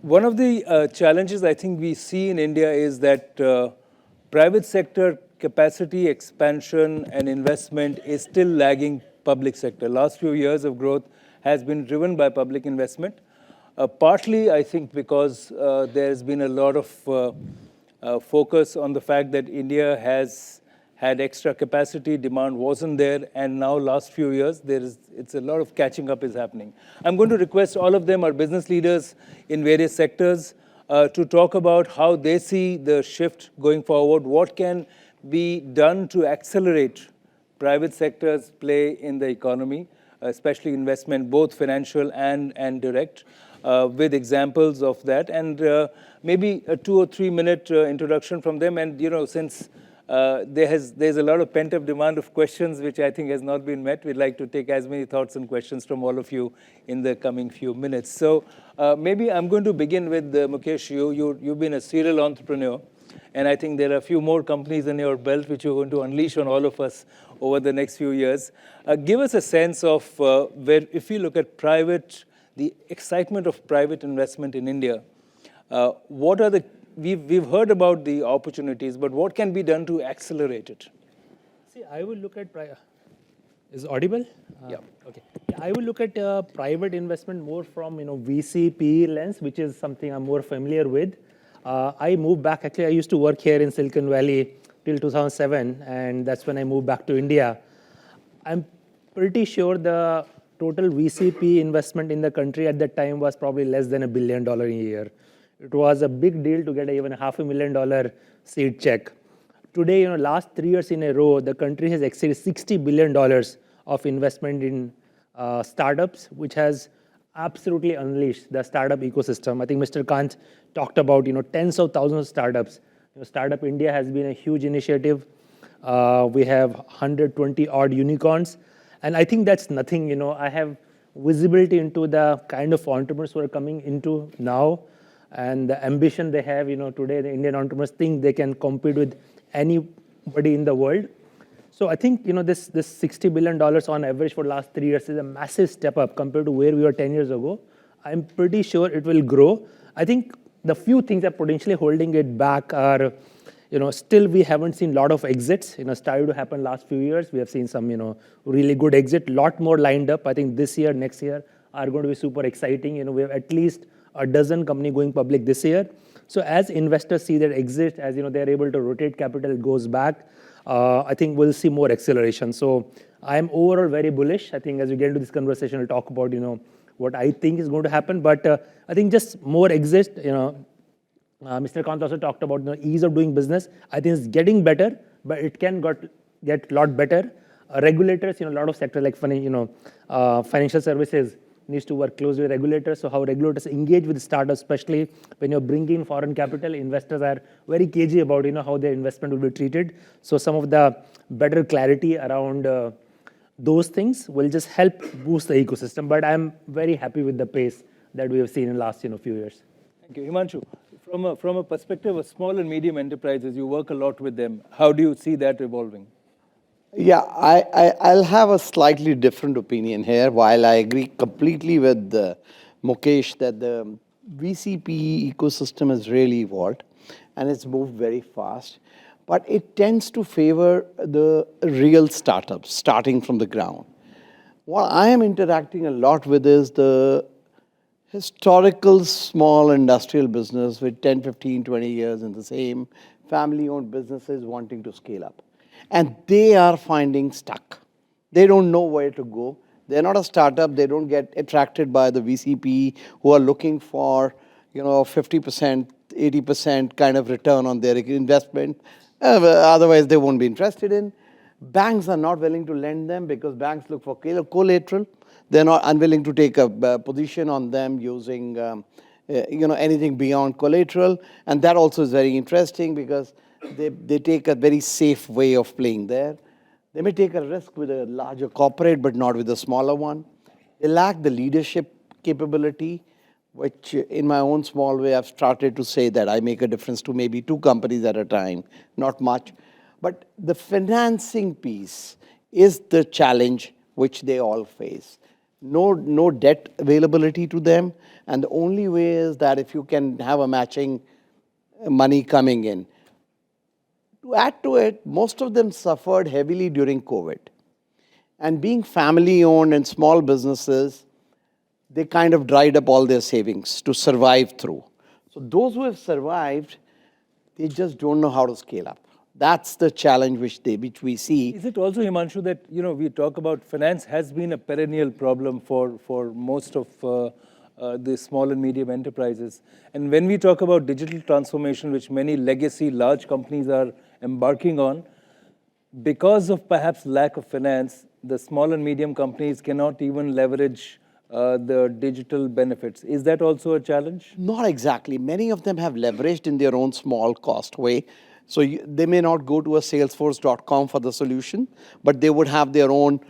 One of the challenges I think we see in India is that private sector capacity expansion and investment is still lagging public sector. Last few years of growth has been driven by public investment. Partly, I think, because there's been a lot of focus on the fact that India has had extra capacity, demand wasn't there, and now last few years, it's a lot of catching up is happening. I'm going to request all of them, our business leaders in various sectors, to talk about how they see the shift going forward, what can be done to accelerate private sector's play in the economy, especially investment, both financial and direct, with examples of that, and maybe a 2 or 3 minute introduction from them. And since there's a lot of pent-up demand of questions, which I think has not been met. We'd like to take as many thoughts and questions from all of you in the coming few minutes. So maybe I'm going to begin with Mukesh. You've been a serial entrepreneur, and I think there are a few more companies in your belt which you're going to unleash on all of us over the next few years. Give us a sense of where, if you look at the excitement of private investment in India, what are the We've heard about the opportunities, but what can be done to accelerate it? See, I will look at is it audible? Yeah. Okay. I will look at private investment more from VC PE lens, which is something I'm more familiar with. I moved back. Actually, I used to work here in Silicon Valley till 2007, and that's when I moved back to India. I'm pretty sure the total VC PE investment in the country at that time was probably less than $1 billion a year. It was a big deal to get even $500,000 seed check. Today, last 3 years in a row, the country has exceeded $60 billion of investment in startups, which has absolutely unleashed the startup ecosystem. I think Mr. Kant talked about tens of thousands of startups. Startup India has been a huge initiative. We have 120 odd unicorns, and I think that's nothing. I have visibility into the kind of entrepreneurs who are coming into now, and the ambition they have. Today the Indian entrepreneurs think they can compete with anybody in the world. So I think this $60 billion on average for the last 3 years is a massive step up compared to where we were 10 years ago. I'm pretty sure it will grow. I think the few things that are potentially holding it back are, still we haven't seen a lot of exits. Started to happen last few years. We have seen some really good exit, lot more lined up. I think this year, next year are going to be super exciting. We have at least a dozen companies going public this year. So as investors see that exit, as they're able to rotate capital, it goes back, I think we'll see more acceleration. So I'm overall very bullish. I think as we get into this conversation, we'll talk about what I think is going to happen. But I think just more exit. Mr. Kant also talked about the ease of doing business. I think it's getting better, but it can get a lot better. Regulators, a lot of sectors like financial services needs to work closely with regulators. So how regulators engage with startups, especially when you're bringing foreign capital, investors are very cagey about how their investment will be treated. So some of the better clarity around those things will just help boost the ecosystem. But I'm very happy with the pace that we have seen in the last few years. Thank you. Himanshu, from a perspective of small and medium enterprises, you work a lot with them. How do you see that evolving? Yeah, I'll have a slightly different opinion here. While I agree completely with Mukesh that the VCPE ecosystem has really evolved and it's moved very fast, but it tends to favor the real startups starting from the ground. What I am interacting a lot with is the historical small industrial business with 10, 15, 20 years in the same family-owned businesses wanting to scale up. And they are finding stuck. They don't know where to go. They're not a startup. They don't get attracted by the VCP who are looking for 50%, 80% kind of return on their investment. Otherwise, they won't be interested in. Banks are not willing to lend them because banks look for collateral. They're not unwilling to take a position on them using anything beyond collateral. And that also is very interesting because they take a very safe way of playing there. They may take a risk with a larger corporate, but not with a smaller one. They lack the leadership capability, which in my own small way, I've started to say that I make a difference to maybe 2 companies at a time, not much. But the financing piece is the challenge which they all face. no debt availability to them, and the only way is that if you can have a matching money coming in. To add to it, most of them suffered heavily during COVID. And being family owned and small businesses, they kind of dried up all their savings to survive through. So those who have survived, they just don't know how to scale up. That's the challenge which we see. Is it also, Himanshu, that we talk about finance has been a perennial problem for most of the small and medium enterprises. And when we talk about digital transformation, which many legacy large companies are embarking on, because of perhaps lack of finance, the small and medium companies cannot even leverage the digital benefits. Is that also a challenge? Not exactly. Many of them have leveraged in their own small cost way. So they may not go to a salesforce.com for the solution, but they would have their own,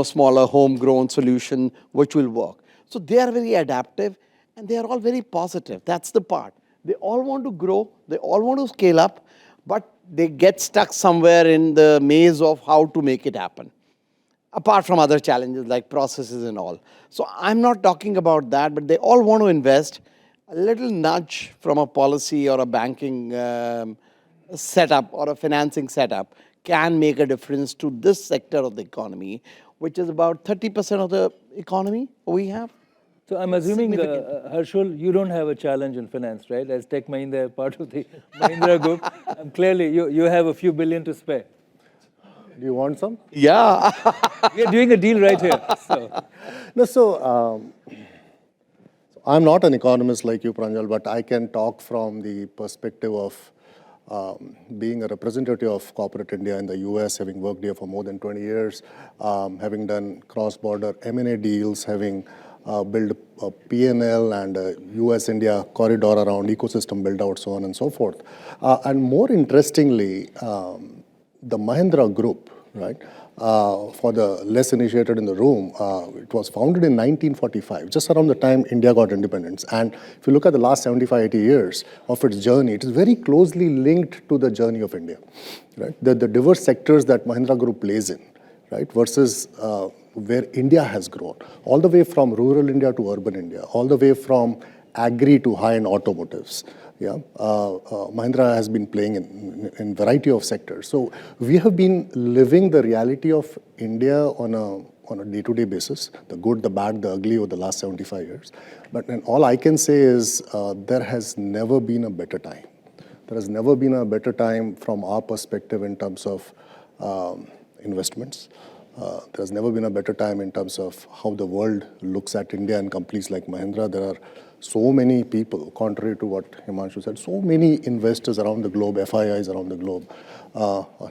smaller homegrown solution which will work. So they are very adaptive and they are all very positive. That's the part. They all want to grow, they all want to scale up, but they get stuck somewhere in the maze of how to make it happen, apart from other challenges like processes and all. So I'm not talking about that, but they all want to invest. A little nudge from a policy or a banking setup or a financing setup can make a difference to this sector of the economy, which is about 30% of the economy we have. So I'm assuming, Harshul, you don't have a challenge in finance, right? As Tech Mahindra, part of the Mahindra Group, clearly you have a few billion to spare. Do you want some? Yeah. We are doing a deal right here. So. No, so I'm not an economist like you, Pranjal, but I can talk from the perspective of being a representative of corporate India in the US, having worked here for more than 20 years, having done cross-border M&A deals, having built a PNL and a US-India corridor around ecosystem build-out, so on and so forth. And more interestingly, the Mahindra Group, right, for the less initiated in the room, it was founded in 1945, just around the time India got independence. And if you look at the last 75, 80 years of its journey, it is very closely linked to the journey of India, right? The diverse sectors that Mahindra Group plays in, right, versus where India has grown, all the way from rural India to urban India, all the way from agri to high-end automotives. Yeah, Mahindra has been playing in variety of sectors. So we have been living the reality of India on a day-to-day basis, the good, the bad, the ugly over the last 75 years. But all I can say is there has never been a better time. There has never been a better time from our perspective in terms of investments. There has never been a better time in terms of how the world looks at India and companies like Mahindra. There are so many people, contrary to what Himanshu said, so many investors around the globe, FIIs around the globe,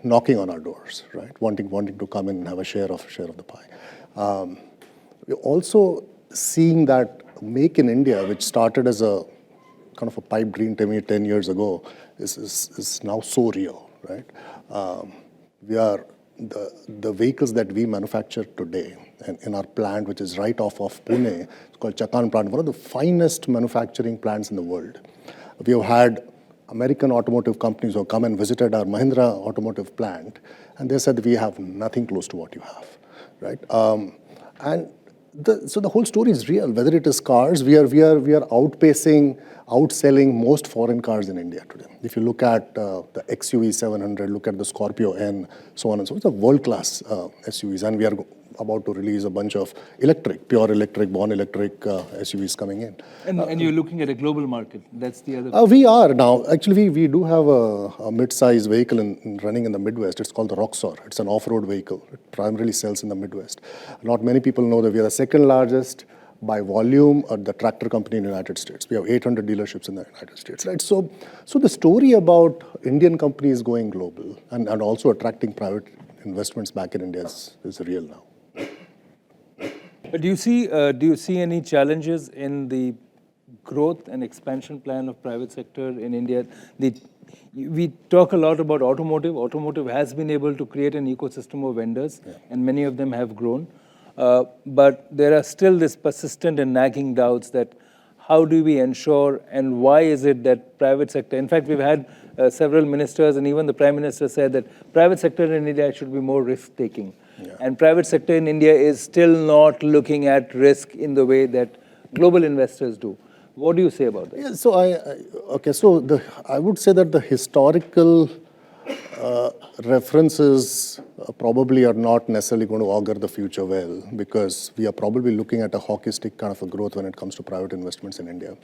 knocking on our doors, right? Wanting to come in and have a share of the pie. We're also seeing that Make in India, which started as a kind of a pipe dream to me 10 years ago, is now so real, right? We are the vehicles that we manufacture today in our plant, which is right off of Pune, it's called Chakan plant, one of the finest manufacturing plants in the world. We have had American automotive companies who have come and visited our Mahindra automotive plant, and they said we have nothing close to what you have, right? So the whole story is real. Whether it is cars, we are outselling most foreign cars in India today. If you look at the XUV 700, look at the Scorpio N, so on and so forth, it's a world-class SUVs, and we are about to release a bunch of pure electric, born electric SUVs coming in. And you're looking at a global market. That's the other. We are now. Actually, we do have a mid-size vehicle running in the Midwest. It's called the Roxor. It's an off-road vehicle. It primarily sells in the Midwest. Not many people know that we are the second largest by volume the tractor company in the United States. We have 800 dealerships in the United States, right? So the story about Indian companies going global and also attracting private investments back in India is real now. But do you see any challenges in the growth and expansion plan of private sector in India? We talk a lot about automotive. Automotive has been able to create an ecosystem of vendors, and many of them have grown. But there are still this persistent and nagging doubts that how do we ensure and why is it that private sector, in fact, we've had several ministers and even the Prime Minister said that private sector in India should be more risk-taking. And private sector in India is still not looking at risk in the way that global investors do. What do you say about that? Yeah, so I would say that the historical references probably are not necessarily going to augur the future well, because we are probably looking at a hockey stick kind of a growth when it comes to private investments in India.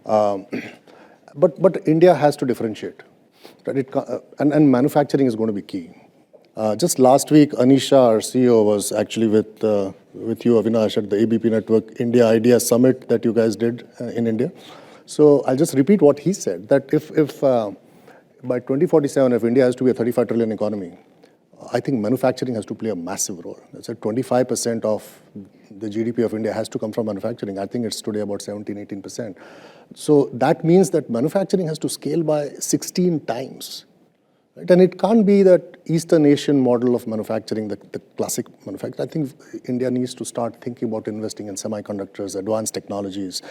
But India has to differentiate, right? And manufacturing is going to be key. Just last week, Anisha, our CEO, was actually with you, Avinash, at the ABP Network India Idea Summit that you guys did in India. So I'll just repeat what he said, that if by 2047, if India has to be a 35 trillion economy, I think manufacturing has to play a massive role. That's at 25% of the GDP of India has to come from manufacturing. I think it's today about 17, 18%. So that means that manufacturing has to scale by 16 times. Right? And it can't be that Eastern Asian model of manufacturing, the classic manufacturing. I think India needs to start thinking about investing in semiconductors, advanced technologies.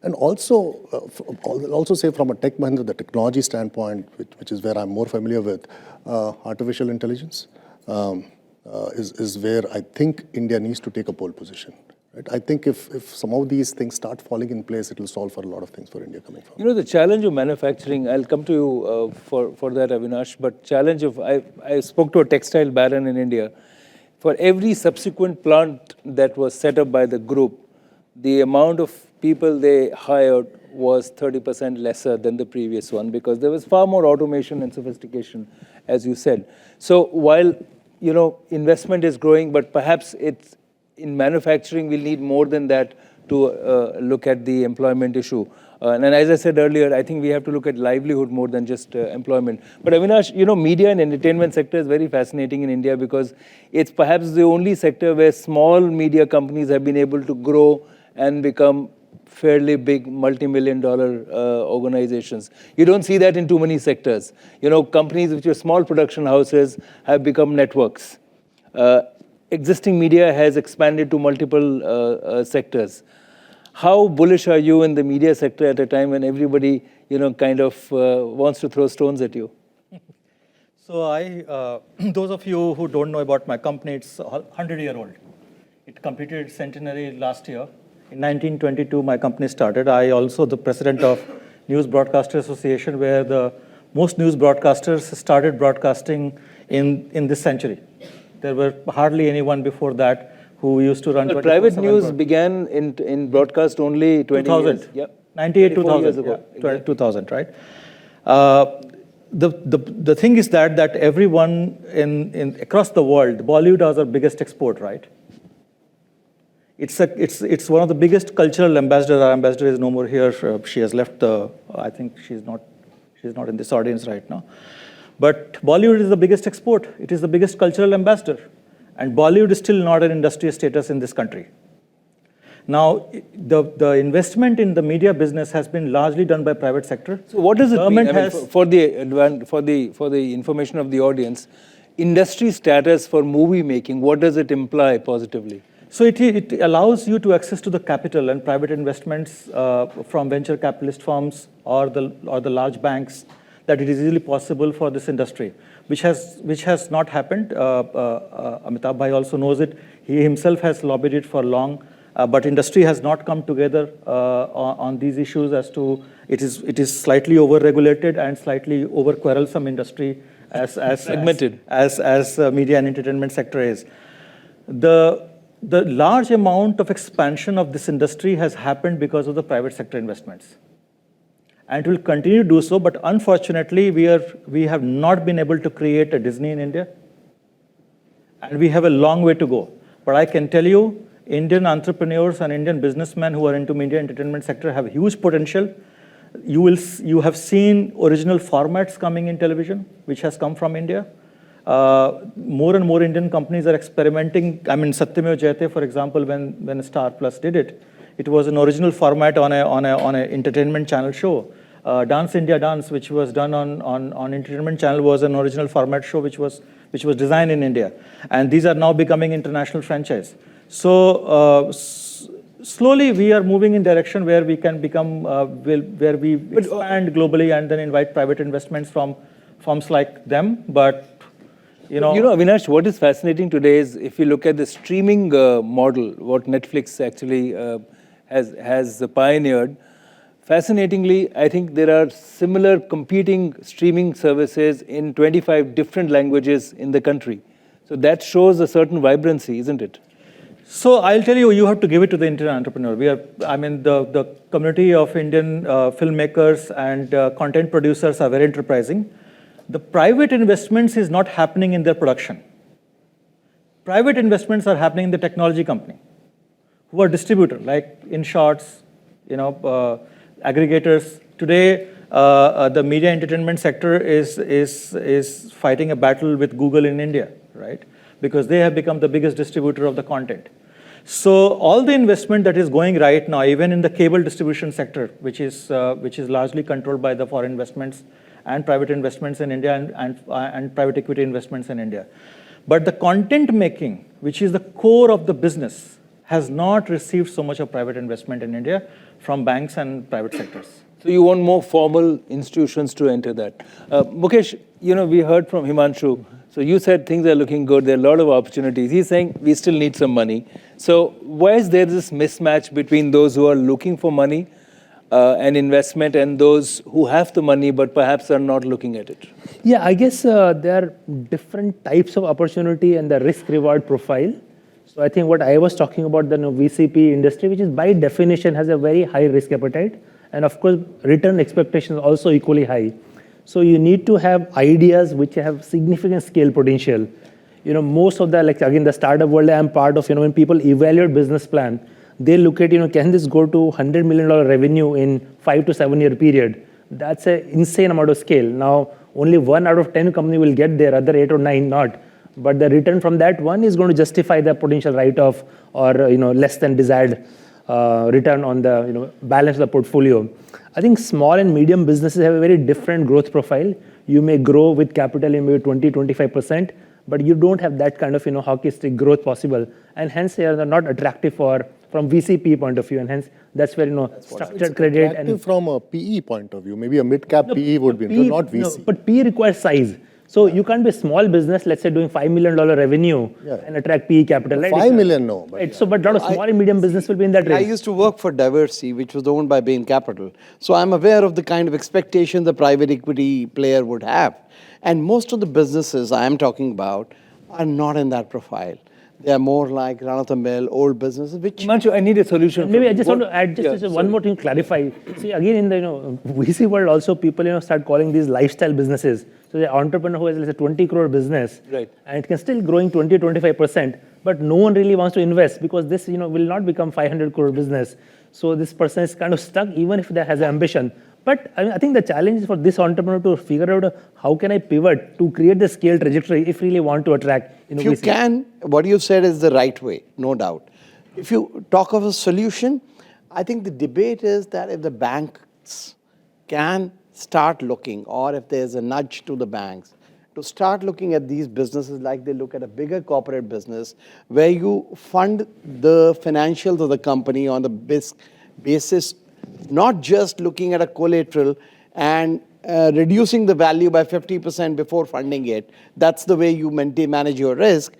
And also say from a Tech Mahindra, the technology standpoint, which is where I'm more familiar with, artificial intelligence is where I think India needs to take a pole position. Right? I think if some of these things start falling in place, it will solve for a lot of things for India coming forward. You know, the challenge of manufacturing, I'll come to you for that, Avinash, but challenge of, I spoke to a textile baron in India. For every subsequent plant that was set up by the group, the amount of people they hired was 30% lesser than the previous one, because there was far more automation and sophistication, as you said. So while, you know, investment is growing, but perhaps it's in manufacturing, we'll need more than that to look at the employment issue. And as I said earlier, I think we have to look at livelihood more than just employment. But Avinash, you know, media and entertainment sector is very fascinating in India, because it's perhaps the only sector where small media companies have been able to grow and become fairly big multi-million-dollar organizations. You don't see that in too many sectors. You know, companies which are small production houses have become networks. Existing media has expanded to multiple sectors. How bullish are you in the media sector at a time when everybody, you know, kind of wants to throw stones at you? So those of you who don't know about my company, it's 100-year-old. It completed centenary last year. In 1922, my company started. I also the president of News Broadcaster Association, where the most news broadcasters started broadcasting in this century. There were hardly anyone before that who used to run. But private news began in broadcast only 2000. Years. Yep. 98, 2000 years ago. Yeah, exactly. 2000, right? The thing is that everyone in across the world, Bollywood is our biggest export, right? It's one of the biggest cultural ambassadors. Our ambassador is no more here. She has left I think she's not in this audience right now. But Bollywood is the biggest export. It is the biggest cultural ambassador. And Bollywood is still not an industry status in this country. Now, the investment in the media business has been largely done by private sector. So what does it mean? I mean, for the information of the audience, industry status for movie making, what does it imply positively? So it allows you to access to the capital and private investments from venture capitalist firms or the large banks, that it is easily possible for this industry, which has not happened. Amitabh Bhai also knows it. He himself has lobbied it for long, but industry has not come together on these issues as to it is slightly over-regulated and slightly over-quarrelsome industry as segmented as media and entertainment sector is. The large amount of expansion of this industry has happened because of the private sector investments. And it will continue to do so, but unfortunately, we have not been able to create a Disney in India. And we have a long way to go. But I can tell you, Indian entrepreneurs and Indian businessmen who are into media entertainment sector have huge potential. You have seen original formats coming in television, which has come from India. More and more Indian companies are experimenting. I mean, Satyameva Jayate, for example, when Star Plus did it, it was an original format on a entertainment channel show. Dance India Dance, which was done on entertainment channel, was an original format show which was designed in India, and these are now becoming international franchise. So slowly we are moving in direction where we can become where we expand globally and then invite private investments from firms like them. But Avinash, what is fascinating today is if you look at the streaming model, what Netflix actually has pioneered. Fascinatingly, I think there are similar competing streaming services in 25 different languages in the country. So that shows a certain vibrancy, isn't it? So I'll tell you, you have to give it to the Indian entrepreneur. The community of Indian filmmakers and content producers are very enterprising. The private investments is not happening in their production. Private investments are happening in the technology company, who are distributor, like InShots, aggregators. Today, the media entertainment sector is fighting a battle with Google in India, right? Because they have become the biggest distributor of the content. So all the investment that is going right now, even in the cable distribution sector, which is largely controlled by the foreign investments and private investments in India and private equity investments in India. But the content making, which is the core of the business, has not received so much of private investment in India from banks and private sectors. So you want more formal institutions to enter that. Mukesh, we heard from Himanshu. So you said things are looking good. There are a lot of opportunities. He's saying we still need some money. So why is there this mismatch between those who are looking for money and investment and those who have the money but perhaps are not looking at it? Yeah, I guess there are different types of opportunity and the risk-reward profile. So I think what I was talking about, the VCP industry, which is by definition has a very high risk appetite. And of course, return expectations are also equally high. So you need to have ideas which have significant scale potential. Most of the, again, the startup world I'm part of, when people evaluate business plan, they look at, can this go to $100 million revenue in 5 to 7 year period? That's an insane amount of scale. Now, only 1 out of 10 company will get there, other 8 or 9 not. But the return from that one is going to justify the potential write-off or less than desired return on the balance of the portfolio. I think small and medium businesses have a very different growth profile. You may grow with capital in maybe 20-25%, but you don't have that kind of hockey stick growth possible, and hence they are not attractive from VCP point of view, and hence that's where structured credit Attractive and from a PE point of view, maybe a mid-cap PE would be interesting, not VC. but PE requires size. So you can't be a small business, let's say doing $5 million revenue and attract PE capital. Right? 5 million, no. But Right. So, but a lot of small and medium business will be in that I range. used to work for Diversity, which was owned by Bain Capital. So I'm aware of the kind of expectation the private equity player would have. And most of the businesses I am talking about are not in that profile. They are more like run-of-the-mill old businesses, which... Himanshu, I need a solution. Maybe I just want to add just one more thing, clarify. See, again, in the VC world also, people start calling these lifestyle businesses. So the entrepreneur who has, let's say, 20 crore business, right, and it can still growing 20-25%, but no one really wants to invest because this will not become 500 crore business. So this person is kind of stuck, even if they has ambition. But I think the challenge is for this entrepreneur to figure out how can I pivot to create the scale trajectory if really want to attract. If you can, what you said is the right way, no doubt. If you talk of a solution, I think the debate is that if the banks can start looking, or if there's a nudge to the banks, to start looking at these businesses like they look at a bigger corporate business, where you fund the financials of the company on the basis, not just looking at a collateral and reducing the value by 50% before funding it. That's the way you manage your risk.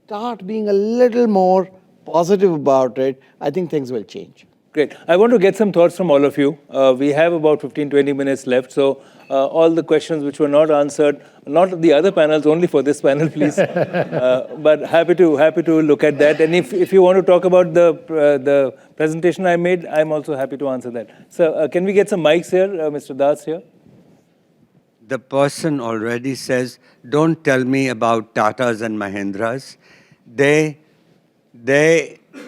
Start being a little more positive about it. I think things will change. Great. I want to get some thoughts from all of you. We have about 15-20 minutes left. So all the questions which were not answered, not the other panels, only for this panel, please. But happy to look at that. And if you want to talk about the presentation I made, I'm also happy to answer that. So can we get some mics here? Mr. Das here. The person already says, don't tell me about Tatas and Mahindras.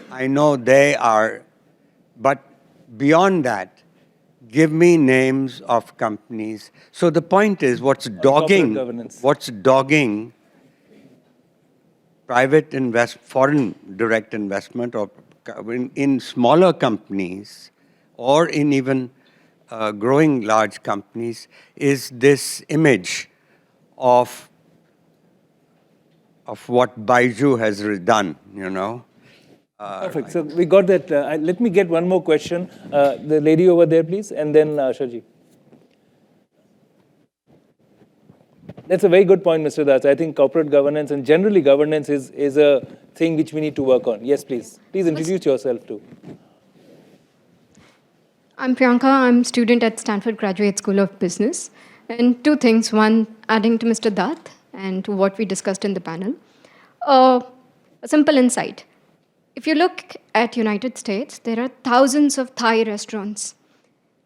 I know they are, but beyond that, give me names of companies. So the point is, what's dogging foreign direct investment or in smaller companies or in even growing large companies is this image of what Baiju has done, Perfect. So we got that. Let me get one more question. The lady over there, please, and then Shaji. That's a very good point, Mr. Das. I think corporate governance and generally governance is a thing which we need to work on. Yes, please. Please introduce yourself too. I'm Priyanka. I'm a student at Stanford Graduate School of Business. And two things. One, adding to Mr. Dutt and to what we discussed in the panel. A simple insight. If you look at United States, there are thousands of Thai restaurants.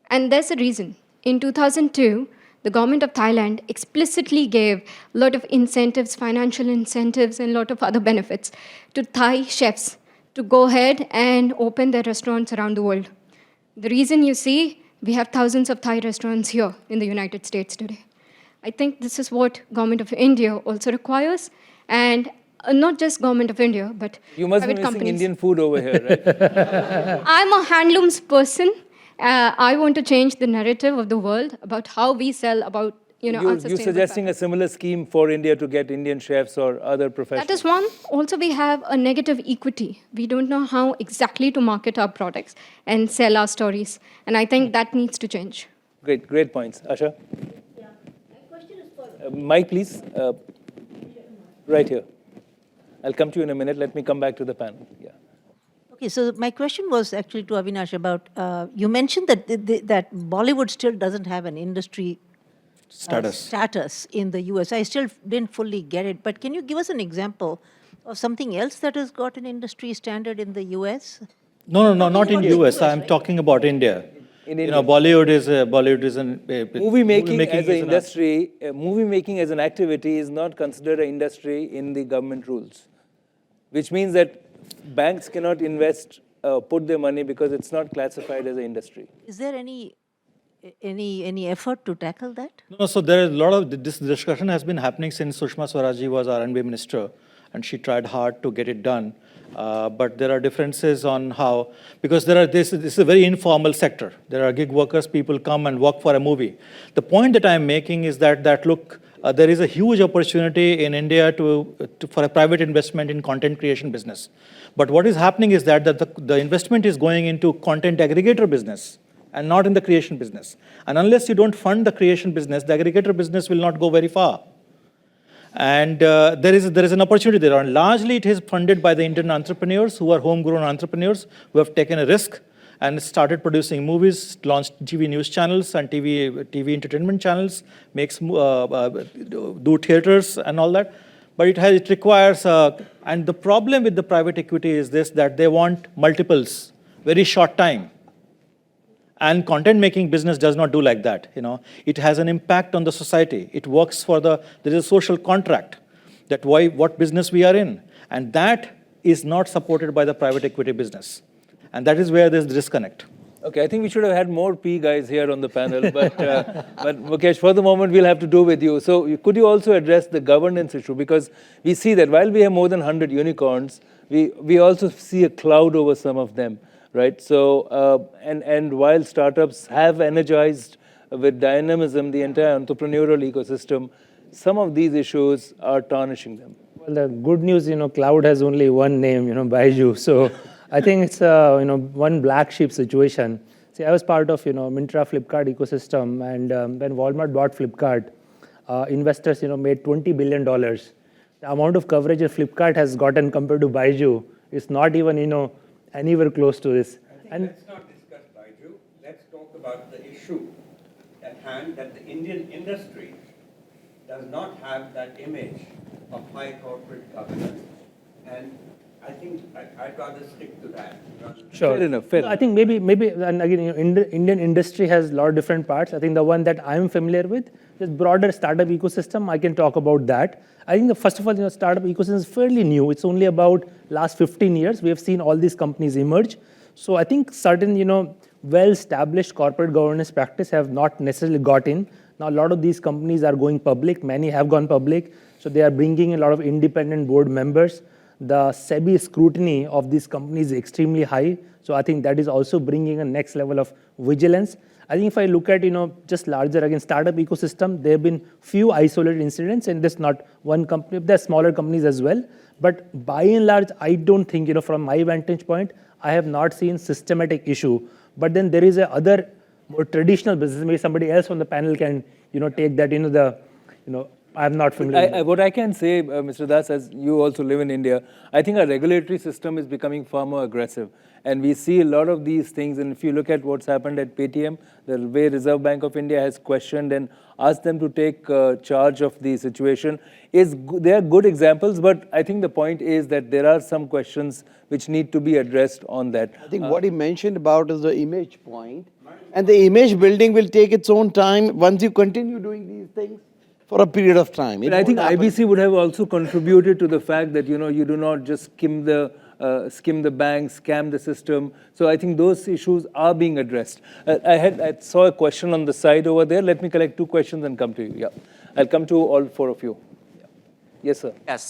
And there's a reason. In 2002, the government of Thailand explicitly gave a lot of incentives, financial incentives, and a lot of other benefits to Thai chefs to go ahead and open their restaurants around the world. The reason you see we have thousands of Thai restaurants here in the United States today. I think this is what government of India also requires, and not just government of India, but You must be private missing companies. Indian food over here, right? I'm a handlooms person. I want to change the narrative of the world about how we sell about You're unsustainable suggesting a fabrics. similar scheme for India to get Indian chefs or other professionals. That is one. Also, we have a negative equity. We don't know how exactly to market our products and sell our stories. And I think that needs to change. Great points. Asha? Yeah. My question is for Mike, please. Right here. I'll come to you in a minute. Let me come back to the panel. Yeah. Okay, so my question was actually to Avinash about, you mentioned that that Bollywood still doesn't have an industry status in the US. I still didn't fully get it, but can you give us an example of something else that has got an industry standard in the US? No, not in about the US. US, I'm right? talking about India. In You know, India. Bollywood is an Movie making as an is industry, movie making as an activity is not considered an industry in the government rules, which means that banks cannot invest, put their money because it's not classified as an industry. Is there any effort to tackle that? No, so there is a lot of this discussion has been happening since Sushma Swaraj was R&B minister, and she tried hard to get it done. But there are differences on how, because this is a very informal sector. There are gig workers, people come and work for a movie. The point that I'm making is that look, there is a huge opportunity in India for a private investment in content creation business. But what is happening is that the investment is going into content aggregator business and not in the creation business. And unless you don't fund the creation business, the aggregator business will not go very far. And there is an opportunity there. And largely, it is funded by the Indian entrepreneurs who are homegrown entrepreneurs who have taken a risk and started producing movies, launched TV news channels and TV entertainment channels, do theaters and all that. But it requires, and the problem with the private equity is this, that they want multiples, very short time. And content making business does not do like that. It has an impact on the society. It works there is a social contract that what business we are in. And that is not supported by the private equity business. And that is where there's disconnect. Okay, I think we should have had more P guys here on the panel, but Mukesh, for the moment, we'll have to do with you. So could you also address the governance issue? Because we see that while we have more than 100 unicorns, we also see a cloud over some of them. Right. So, and while startups have energized with dynamism the entire entrepreneurial ecosystem, some of these issues are tarnishing them. Well, the good news, cloud has only one name, Baiju. So I think it's one black sheep situation. See, I was part of, Myntra Flipkart ecosystem, and when Walmart bought Flipkart, investors, made $20 billion. The amount of coverage that Flipkart has gotten compared to Baiju is not even, anywhere close to this. Let's not discuss Baiju. Let's talk about the issue at hand that the Indian industry does not have that image of high corporate governance. And I think I'd rather stick to that. Sure. Fair enough. Fair I think maybe, and again, Indian industry has a lot of different parts. I think the one that I'm familiar with, this broader startup ecosystem, I can talk about that. I think first of all, startup ecosystem is fairly new. It's only about last 15 years. We have seen all these companies emerge. So I think certain, well-established corporate governance practice have not necessarily got in. Now, a lot of these companies are going public. Many have gone public. So they are bringing a lot of independent board members. The SEBI scrutiny of these companies is extremely high. So I think that is also bringing a next level of vigilance. I think if I look at, just larger, again, startup ecosystem, there have been few isolated incidents, and there's not one company, there's smaller companies as well. But by and large, I don't think, from my vantage point, I have not seen systematic issue. But then there is a other more traditional business. Maybe somebody else on the panel can, take that, I'm not familiar with What I can say, Mr. Das, as you also live in India, I think our regulatory system is becoming far more aggressive. And we see a lot of these things. And if you look at what's happened at Paytm, the way Reserve Bank of India has questioned and asked them to take charge of the situation, they are good examples. But I think the point is that there are some questions which need to be addressed on that. I think what he mentioned about is the image point. And the image building will take its own time once you continue doing these things for a period of time. But I think IBC would have also contributed to the fact that, you do not just skim the bank, scam the system. So I think those issues are being addressed. I saw a question on the side over there. Let me collect 2 questions and come to you. Yeah, I'll come to all 4 of you. Yeah. Yes, sir. Yes,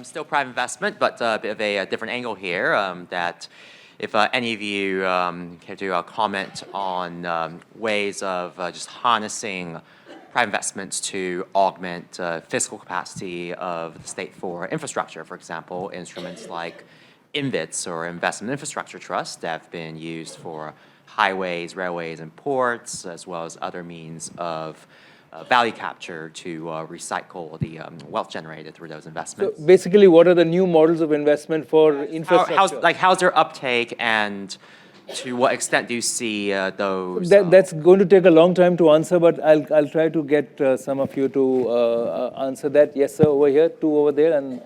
still private investment, but a bit of a different angle here. That if any of you care to comment on ways of just harnessing private investments to augment fiscal capacity of the state for infrastructure, for example, instruments like INVITs or investment infrastructure trusts that have been used for highways, railways, and ports, as well as other means of value capture to recycle the wealth generated through those investments. So basically, what are the new models of investment for infrastructure? How's their uptake, and to what extent do you see those? That's going to take a long time to answer, but I'll try to get some of you to answer that. Yes, sir, over here, 2 over there, and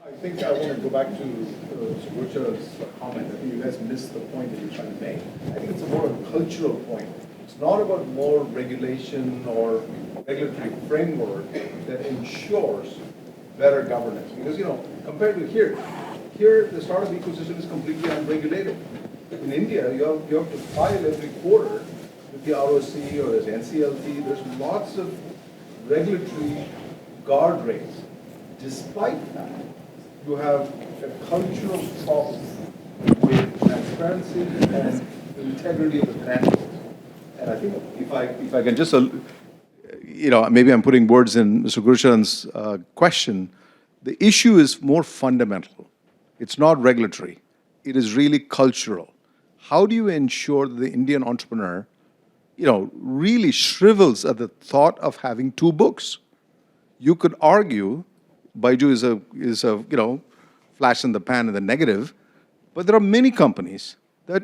I think I want to go back to Surucha's comment. I think you guys missed the point that you're trying to make. I think it's a more of a cultural point. It's not about more regulation or regulatory framework that ensures better governance. Because, compared to here the startup ecosystem is completely unregulated. In India, you have to file every quarter with the ROC or there's NCLT. There's lots of regulatory guardrails. Despite that, you have a cultural problem with transparency and integrity of the financials. And I think if I can just, maybe I'm putting words in Mr. Gurucharan's question. The issue is more fundamental. It's not regulatory. It is really cultural. How do you ensure that the Indian entrepreneur, really shrivels at the thought of having 2 books? You could argue Baiju is a flash in the pan in the negative, but there are many companies that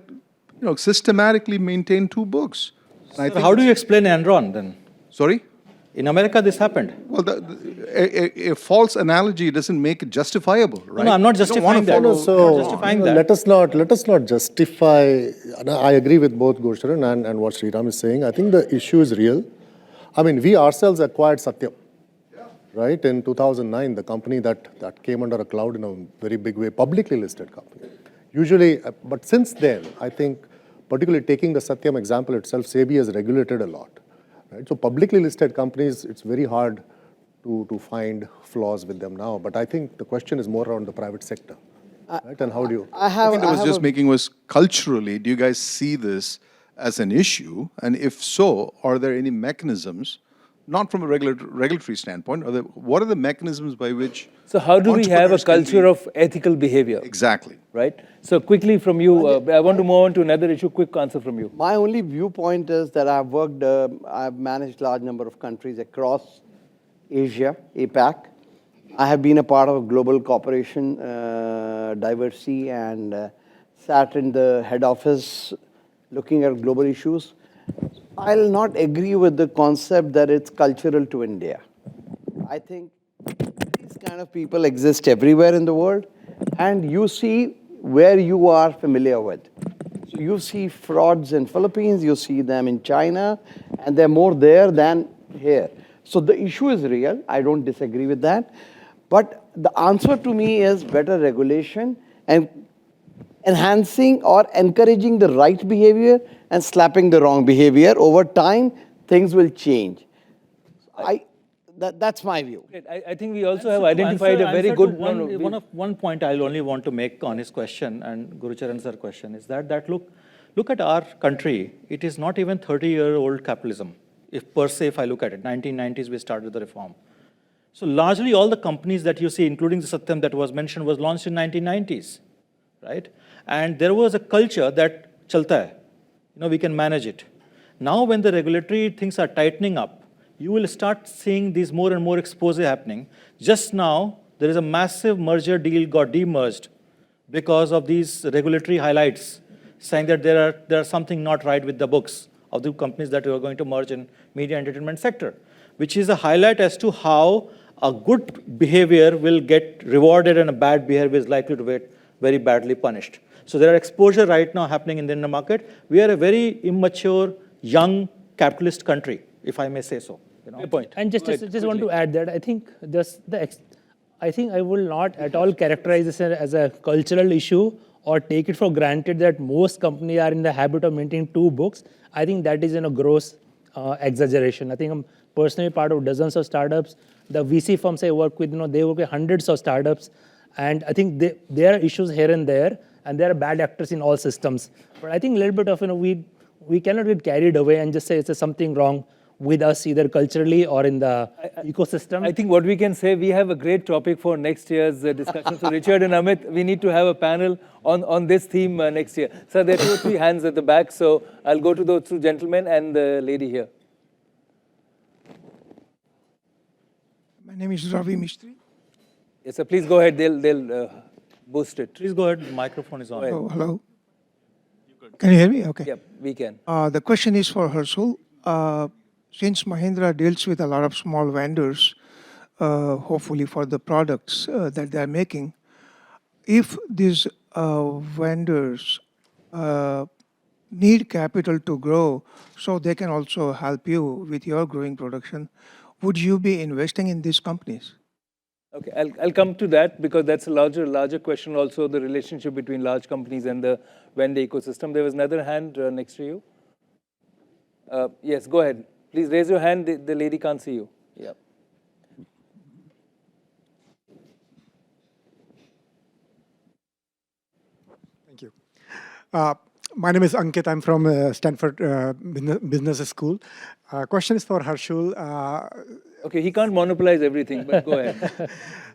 systematically maintain 2 books. So how do you explain Enron then? Sorry? In America, this happened. Well, a false analogy doesn't make it justifiable, right? No, I'm not justifying that. Let us not justify. I agree with both Gurucharan and what Sriram is saying. I think the issue is real. I mean, we ourselves acquired Satyam, right? In 2009, the company that came under a cloud in a very big way, publicly listed company. Usually, but since then, I think, particularly taking the Satyam example itself, SEBI has regulated a lot. Right? So publicly listed companies, it's very hard to find flaws with them now. But I think the question is more around the private sector. Right? And how do you... I think I was just making was culturally, do you guys see this as an issue? And if so, are there any mechanisms, not from a regulatory standpoint, what are the mechanisms by which... So how do we have a culture of ethical behavior? Exactly. Right? So quickly from you, I want to move on to another issue. Quick answer from you. My only viewpoint is that I've managed large number of countries across Asia, APAC. I have been a part of a global corporation, Diversity, and sat in the head office looking at global issues. I'll not agree with the concept that it's cultural to India. I think these kind of people exist everywhere in the world, and you see where you are familiar with. So you see frauds in Philippines, you see them in China, and they're more there than here. So the issue is real. I don't disagree with that. But the answer to me is better regulation and enhancing or encouraging the right behavior and slapping the wrong behavior. Over time, things will change. That's my view. I think we also have identified a very good one point I'll only want to make on his question and Gurucharan's question is that look at our country. It is not even 30-year-old capitalism. If I look at it, 1990s we started the reform. So largely all the companies that you see, including the Satyam that was mentioned, was launched in 1990s, right? And there was a culture that chalta hai. We can manage it. Now when the regulatory things are tightening up, you will start seeing these more and more expose happening. Just now, there is a massive merger deal got demerged because of these regulatory highlights, saying that there are something not right with the books of the companies that are going to merge in media entertainment sector, which is a highlight as to how a good behavior will get rewarded and a bad behavior is likely to get very badly punished. So there are exposure right now happening in the Indian market. We are a very immature, young capitalist country, if I may say so. Good point. And just Go ahead, want to quickly. add that I think I think I will not at all characterize this as a cultural issue or take it for granted that most companies are in the habit of maintaining two books. I think that is a gross exaggeration. I think I'm personally part of dozens of startups. The VC firms I work with, they work with hundreds of startups, and I think there are issues here and there, and there are bad actors in all systems. But I think a little bit of we cannot get carried away and just say it's something wrong with us, either culturally or in the ecosystem. I think what we can say, we have a great topic for next year's discussion. So Richard and Amit, we need to have a panel on this theme next year. So there are 2 or 3 hands at the back, so I'll go to those 2 gentlemen and the lady here. My name is Ravi Mistry. Yes, sir, please go ahead. They'll boost it. Please go ahead, the microphone is on. Oh, hello. Can you hear me? Okay. Yeah, we can. The question is for Harshul. Since Mahindra deals with a lot of small vendors, hopefully for the products that they're making, if these vendors need capital to grow so they can also help you with your growing production, would you be investing in these companies? Okay, I'll come to that because that's a larger question also, the relationship between large companies and the vendor ecosystem. There was another hand next to you. Yes, go ahead. Please raise your hand. The lady can't see you. Yeah. Thank you. My name is Ankit. I'm from Stanford Business School. Question is for Harshul. Okay, he can't monopolize everything, but go ahead.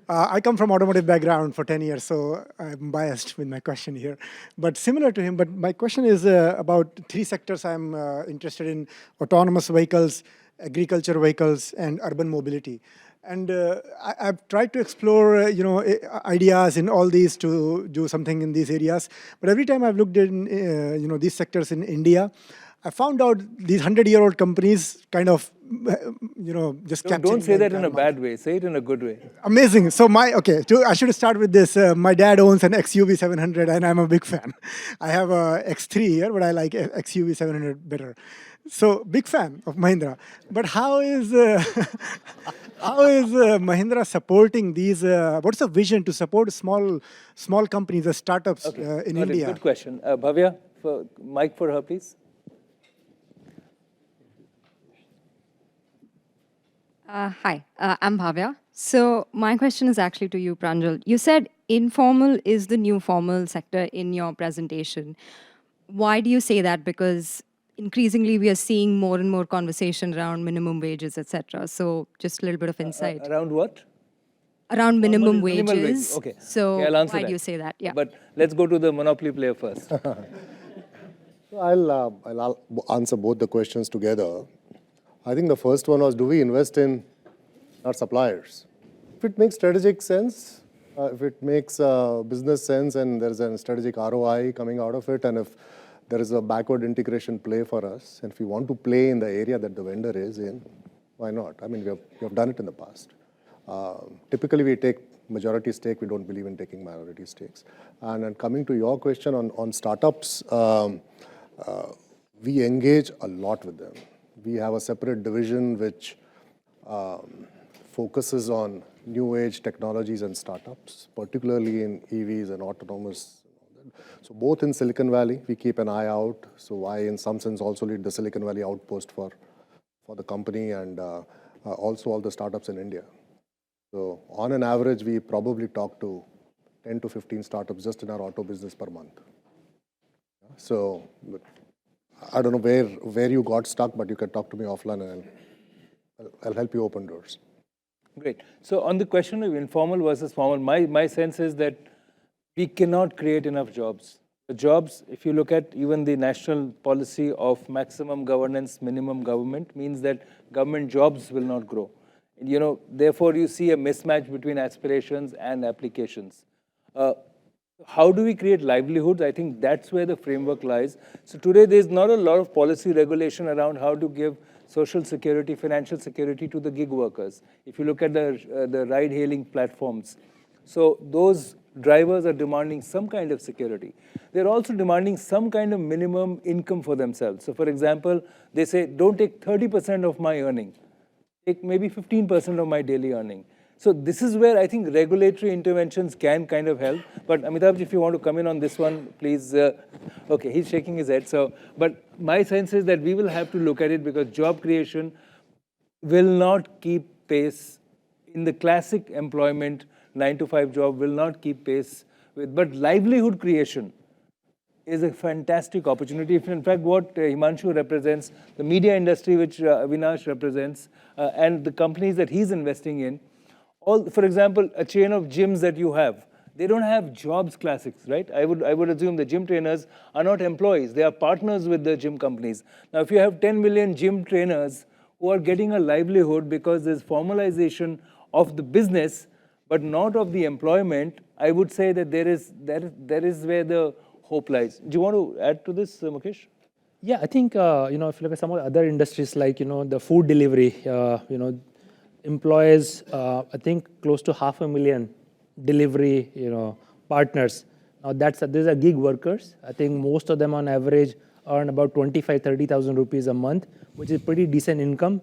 I come from automotive background for 10 years, so I'm biased with my question here. But similar to him, but my question is about 3 sectors I'm interested in: autonomous vehicles, agriculture vehicles, and urban mobility. And I've tried to explore, ideas in all these to do something in these areas. But every time I've looked in, these sectors in India, I found out these 100-year-old companies kind of, just Don't say that in a bad way. Say it in a good way. Amazing. So I should start with this. My dad owns an XUV 700, and I'm a big fan. I have a X3 here, but I like XUV 700 better. So big fan of Mahindra. But how is Mahindra supporting these? What's the vision to support small companies, the startups in India? Good question. Bhavya, mic for her, please. Hi, I'm Bhavya. So my question is actually to you, Pranjal. You said informal is the new formal sector in your presentation. Why do you say that? Because increasingly we are seeing more and more conversation around minimum wages, etc. So just a little bit of insight. Around what? Around minimum wages. Okay. So okay, I'll answer why that. do you say that? Yeah. But let's go to the monopoly player first. So I'll answer both the questions together. I think the first one was, do we invest in our suppliers? If it makes strategic sense, if it makes business sense and there's a strategic ROI coming out of it, and if there is a backward integration play for us, and if we want to play in the area that the vendor is in, why not? I mean, we have done it in the past. Typically, we take majority stake. We don't believe in taking minority stakes. And coming to your question on startups, we engage a lot with them. We have a separate division which focuses on new age technologies and startups, particularly in EVs and autonomous. So both in Silicon Valley, we keep an eye out. So I, in some sense, also lead the Silicon Valley outpost for the company and also all the startups in India. So on an average, we probably talk to 10 to 15 startups just in our auto business per month. So I don't know where you got stuck, but you can talk to me offline and I'll help you open doors. Great. So on the question of informal versus formal, my sense is that we cannot create enough jobs. The jobs, if you look at even the national policy of maximum governance, minimum government, means that government jobs will not grow. Therefore, you see a mismatch between aspirations and applications. How do we create livelihoods? I think that's where the framework lies. So today, there's not a lot of policy regulation around how to give social security, financial security to the gig workers. If you look at the ride-hailing platforms, so those drivers are demanding some kind of security. They're also demanding some kind of minimum income for themselves. So for example, they say, don't take 30% of my earning, take maybe 15% of my daily earning. So this is where I think regulatory interventions can kind of help. But Amitabh, if you want to come in on this one, please. Okay, he's shaking his head. So, but my sense is that we will have to look at it because job creation will not keep pace in the classic employment 9-to-5 job will not keep pace with, but livelihood creation is a fantastic opportunity. In fact, what Himanshu represents, the media industry which Avinash represents, and the companies that he's investing in, for example, a chain of gyms that you have, they don't have jobs classics, right? I would assume the gym trainers are not employees. They are partners with the gym companies. Now, if you have 10 million gym trainers who are getting a livelihood because there's formalization of the business, but not of the employment, I would say that there is where the hope lies. Do you want to add to this, Mukesh? Yeah, I think, if you look at some of the other industries like, the food delivery, employs, I think, close to 500,000 delivery, partners. Now, these are gig workers. I think most of them on average earn about 25,000-30,000 rupees a month, which is pretty decent income.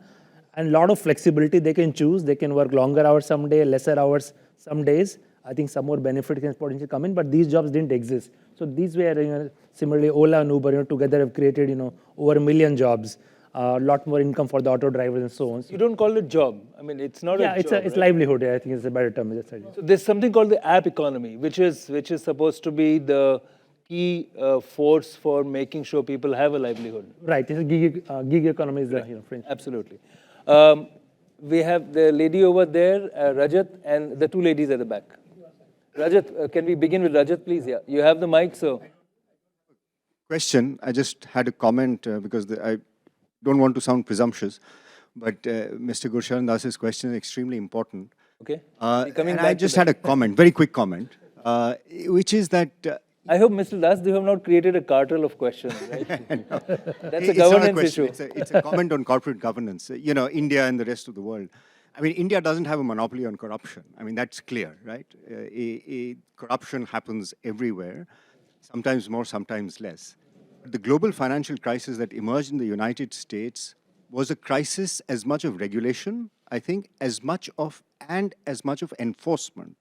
And a lot of flexibility they can choose. They can work longer hours some day, lesser hours some days. I think some more benefit can potentially come in, but these jobs didn't exist. So these were, similarly, Ola and Uber, together have created, over 1 million jobs, a lot more income for the auto drivers and so on. So you don't call it job. I mean, it's not a job. It's right? livelihood. I think it's a better term. So there's something called the app economy, which is supposed to be the key force for making sure people have a livelihood. Right. It's a gig economy is the French. Absolutely. We have the lady over there, Rajat, and the two ladies at the back. Rajat, can we begin with Rajat, please? Yeah, you have the mic, so. Question. I just had a comment because I don't want to sound presumptuous, but Mr. Gursharan Das's question is extremely important. Okay. And I just had a comment, very quick comment, which is that. I hope, Mr. Das, you have not created a cartel of questions, right? No. That's a governance issue. It's a comment on corporate governance. India and the rest of the world. I mean, India doesn't have a monopoly on corruption. I mean, that's clear, right? Corruption happens everywhere, sometimes more, sometimes less. But the global financial crisis that emerged in the United States was a crisis as much of regulation, I think, as much of enforcement.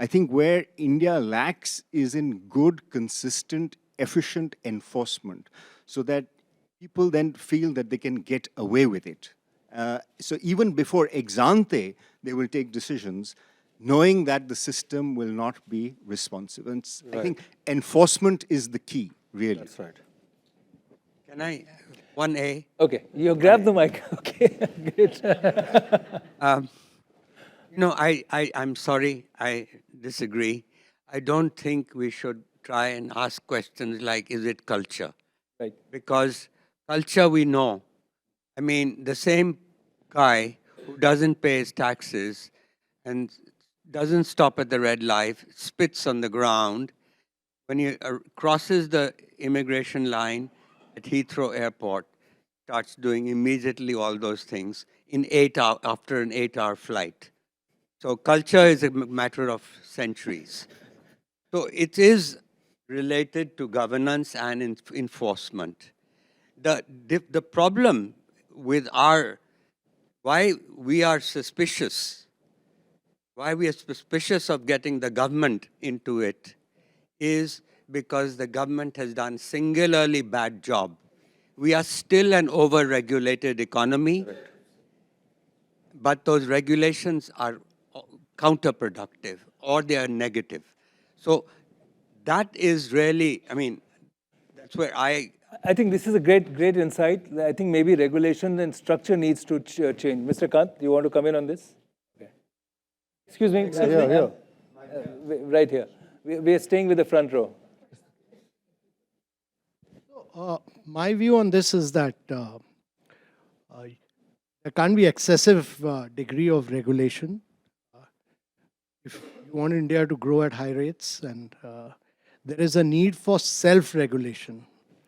I think where India lacks is in good, consistent, efficient enforcement, so that people then feel that they can get away with it. So even before ex ante, they will take decisions knowing that the system will not be responsive. And I think enforcement is the key, really. That's right. Can I, 1A? Okay, you grab the mic. Okay, great. I'm sorry, I disagree. I don't think we should try and ask questions like, is it culture? Right. Because culture we know. I mean, the same guy who doesn't pay his taxes and doesn't stop at the red light, spits on the ground, when he crosses the immigration line at Heathrow Airport, starts doing immediately all those things after an 8-hour flight. So culture is a matter of centuries. So it is related to governance and enforcement. The problem with why we are suspicious of getting the government into it is because the government has done singularly bad job. We are still an over-regulated economy, but those regulations are counterproductive or they are negative. So that is really, that's where I think this is a great insight. I think maybe regulation and structure needs to change. Mr. Kant, you want to come in on this? Okay. Excuse me. Yeah. Right here. We are staying with the front row. My view on this is that there can't be excessive degree of regulation. If you want India to grow at high rates, and there is a need for self-regulation.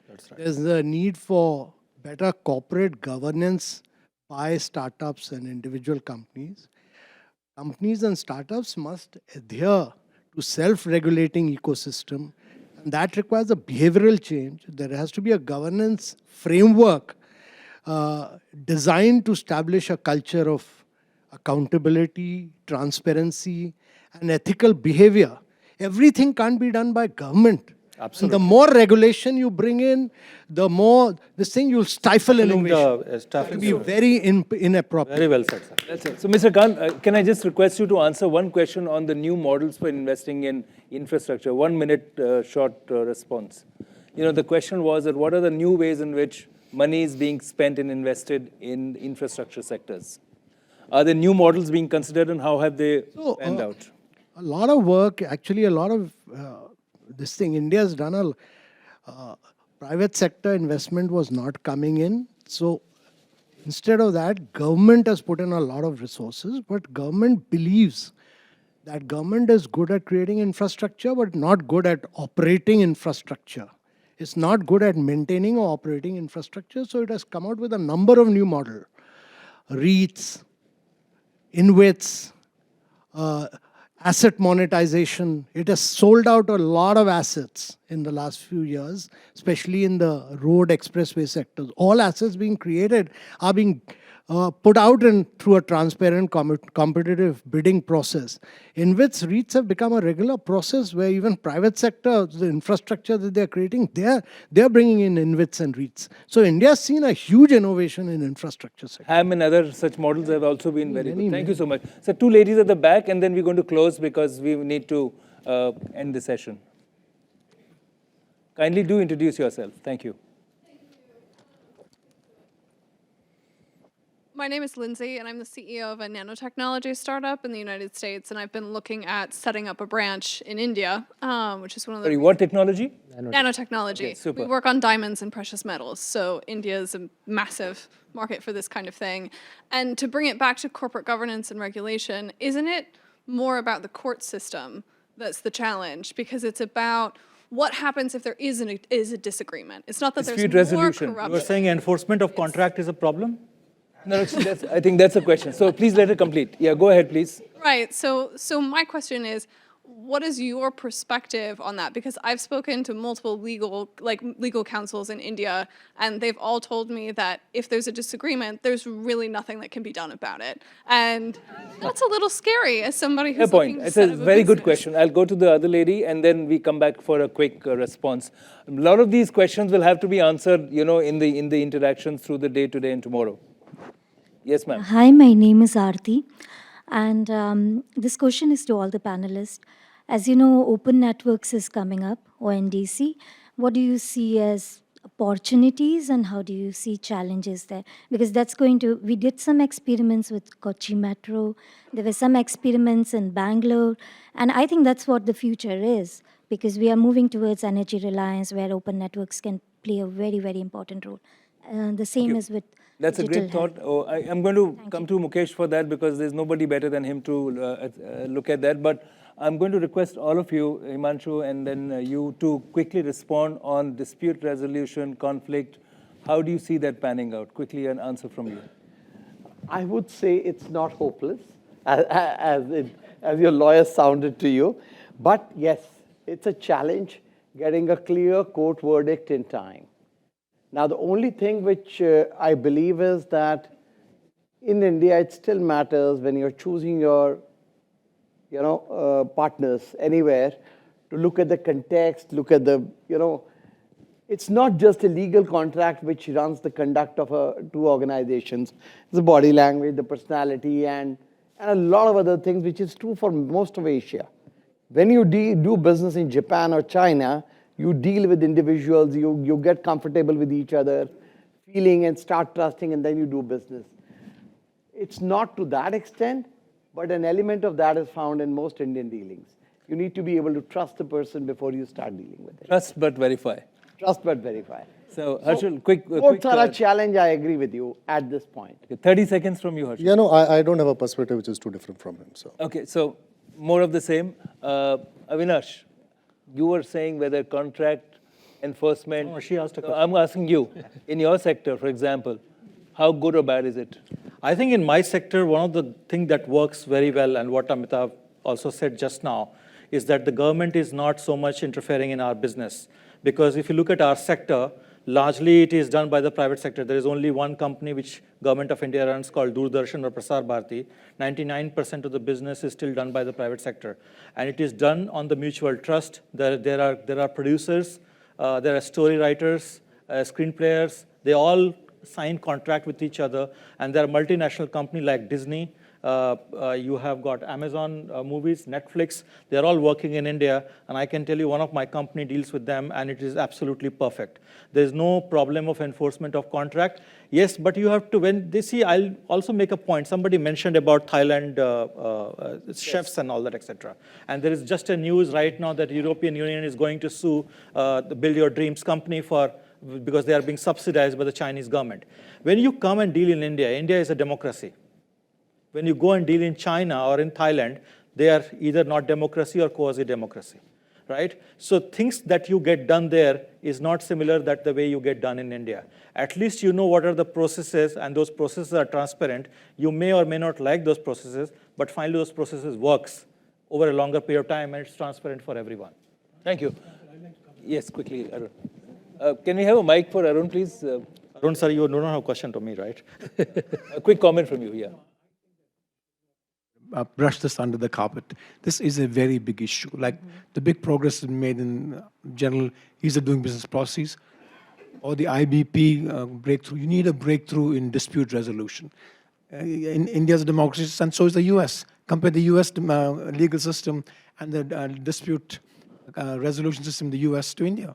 That's right. There's a need for better corporate governance by startups and individual companies. Companies and startups must adhere to self-regulating ecosystem, and that requires a behavioral change. There has to be a governance framework designed to establish a culture of accountability, transparency, and ethical behavior. Everything can't be done by government. Absolutely. And the more regulation you bring in, the more this thing you'll stifle innovation. It will be very inappropriate. Very well said, sir. That's it. So, Mr. Khan, can I just request you to answer one question on the new models for investing in infrastructure? 1 minute short response. You know, the question was that what are the new ways in which money is being spent and invested in infrastructure sectors? Are there new models being considered, and how have they panned out? A lot of work, actually a lot of this thing, India has done private sector investment was not coming in. So instead of that, government has put in a lot of resources, but government believes that government is good at creating infrastructure, but not good at operating infrastructure. It's not good at maintaining or operating infrastructure, so it has come out with a number of new models. REITs, InvITs, asset monetization. It has sold out a lot of assets in the last few years, especially in the road expressway sectors. All assets being created are being put out through a transparent, competitive bidding process. InvITs, REITs have become a regular process where even private sector, the infrastructure that they're creating, they're bringing in InvITs and REITs. So India's seen a huge innovation in infrastructure sector. HAM and other such models have also been very good. Thank you so much. So, two ladies at the back, and then we're going to close because we need to end the session. Kindly do introduce yourself. Thank you. My name is Lindsay, and I'm the CEO of a nanotechnology startup in the United States, and I've been looking at setting up a branch in India, which is one of the... Sorry, what technology? Nanotechnology. Okay, super. We work on diamonds and precious metals, so India is a massive market for this kind of thing. And to bring it back to corporate governance and regulation, isn't it more about the court system that's the challenge? Because it's about what happens if there is a disagreement. It's not that Dispute there's more resolution. corruption. You are saying enforcement of contract is a problem? No, I think that's a question. So please let her complete. Yeah, go ahead, please. Right. So my question is, what is your perspective on that? Because I've spoken to multiple legal counsels in India, and they've all told me that if there's a disagreement, there's really nothing that can be done about it. And that's a little scary as somebody who's Fair looking point. to It's set a up very good business. question. I'll go to the other lady, and then we come back for a quick response. A lot of these questions will have to be answered, you know, in the interactions through the day today and tomorrow. Yes, ma'am. Hi, my name is Aarti, and this question is to all the panelists. As you know, Open Networks is coming up, ONDC. What do you see as opportunities and how do you see challenges there? Because that's we did some experiments with Kochi Metro, there were some experiments in Bangalore, and I think that's what the future is, because we are moving towards energy reliance where open networks can play a very, very important role. The same is with That's a great thought. Oh, I'm going to come to Mukesh for that because there's nobody better than him to look at that. But I'm going to request all of you, Himanshu, and then you to quickly respond on dispute resolution, conflict. How do you see that panning out? Quickly, an answer from you. I would say it's not hopeless, as your lawyer sounded to you. But yes, it's a challenge getting a clear court verdict in time. Now, the only thing which I believe is that in India, it still matters when you're choosing your partners anywhere to look at the context, look at the, it's not just a legal contract which runs the conduct of two organizations. It's the body language, the personality, and a lot of other things, which is true for most of Asia. When you do business in Japan or China, you deal with individuals, you get comfortable with each other, feeling and start trusting, and then you do business. It's not to that extent, but an element of that is found in most Indian dealings. You need to be able to trust the person before you start dealing with it. Trust but verify. Trust but verify. So, Harshal, quick. Both are a challenge, I agree with you at this point. 30 seconds from you, Harshal. Yeah, no, I don't have a perspective which is too different from him. So. Okay, so more of the same. Avinash, you were saying whether contract enforcement. No, she asked a No, question. I'm asking you, in your sector, for example, how good or bad is it? I think in my sector, one of the things that works very well, and what Amitabh also said just now, is that the government is not so much interfering in our business. Because if you look at our sector, largely it is done by the private sector. There is only one company which Government of India runs called Doordarshan or Prasar Bharati. 99% of the business is still done by the private sector. And it is done on the mutual trust. There are producers, there are story writers, screenplayers. They all sign contract with each other. And there are multinational companies like Disney. You have got Amazon movies, Netflix. They're all working in India. And I can tell you one of my company deals with them, and it is absolutely perfect. There's no problem of enforcement of contract. Yes, but you have to, when they see, I'll also make a point. Somebody mentioned about Thailand chefs and all that, etc. And there is just a news right now that the European Union is going to sue the Build Your Dreams company because they are being subsidized by the Chinese government. When you come and deal in India, India is a democracy. When you go and deal in China or in Thailand, they are either not democracy or quasi-democracy, right? So things that you get done there is not similar that the way you get done in India. At least you know what are the processes, and those processes are transparent. You may or may not like those processes, but finally those processes works over a longer period of time, and it's transparent for everyone. Thank you. Yes, quickly, Arun. Can we have a mic for Arun, please? Arun, sir, you don't have a question to me, right? A quick comment from you, yeah. Brush this under the carpet. This is a very big issue. Like the big progress is made in general ease of doing business processes or the IBP breakthrough. You need a breakthrough in dispute resolution. In India's democracy, and so is the US. Compare the US legal system and the dispute resolution system in the US to India.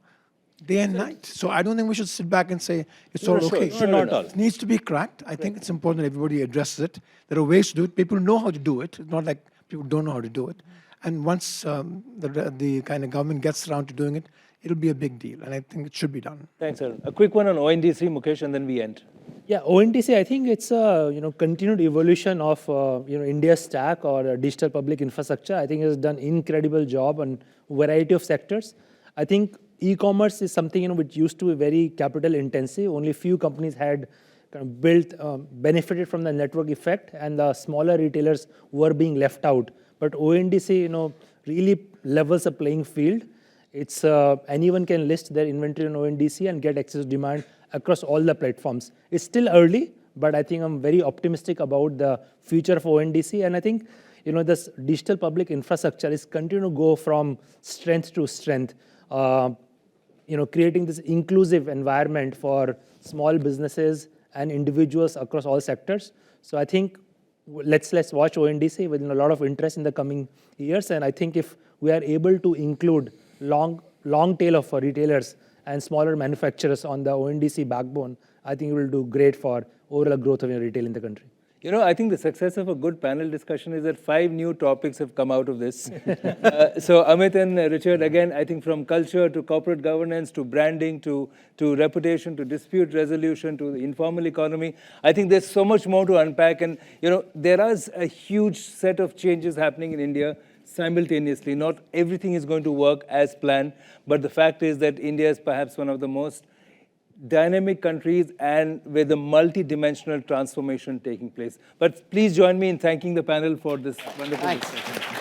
Day and night. So I don't think we should sit back and say it's all okay. Not all. It needs to be cracked. I think it's important that everybody addresses it. There are ways to do it. People know how to do it. It's not like people don't know how to do it. And once the kind of government gets around to doing it, it'll be a big deal. And I think it should be done. Thanks, Arun. A quick one on ONDC, Mukesh, and then we end. Yeah, ONDC, I think it's a continued evolution of India's stack or digital public infrastructure. I think it has done incredible job on variety of sectors. I think e-commerce is something which used to be very capital intensive. Only few companies had kind of built, benefited from the network effect, and the smaller retailers were being left out. But ONDC, really levels a playing field. It's anyone can list their inventory on ONDC and get access to demand across all the platforms. It's still early, but I think I'm very optimistic about the future of ONDC. And I think this digital public infrastructure is continuing to go from strength to strength. Creating this inclusive environment for small businesses and individuals across all sectors. So I think let's watch ONDC with a lot of interest in the coming years. And I think if we are able to include long tail of retailers and smaller manufacturers on the ONDC backbone, I think it will do great for overall growth of retail in the country. I think the success of a good panel discussion is that 5 new topics have come out of this. So Amit and Richard, again, I think from culture to corporate governance to branding to reputation to dispute resolution to the informal economy, I think there's so much more to unpack. And, there is a huge set of changes happening in India simultaneously. Not everything is going to work as planned, but the fact is that India is perhaps one of the most dynamic countries and with a multi-dimensional transformation taking place. But please join me in thanking the panel for this wonderful discussion.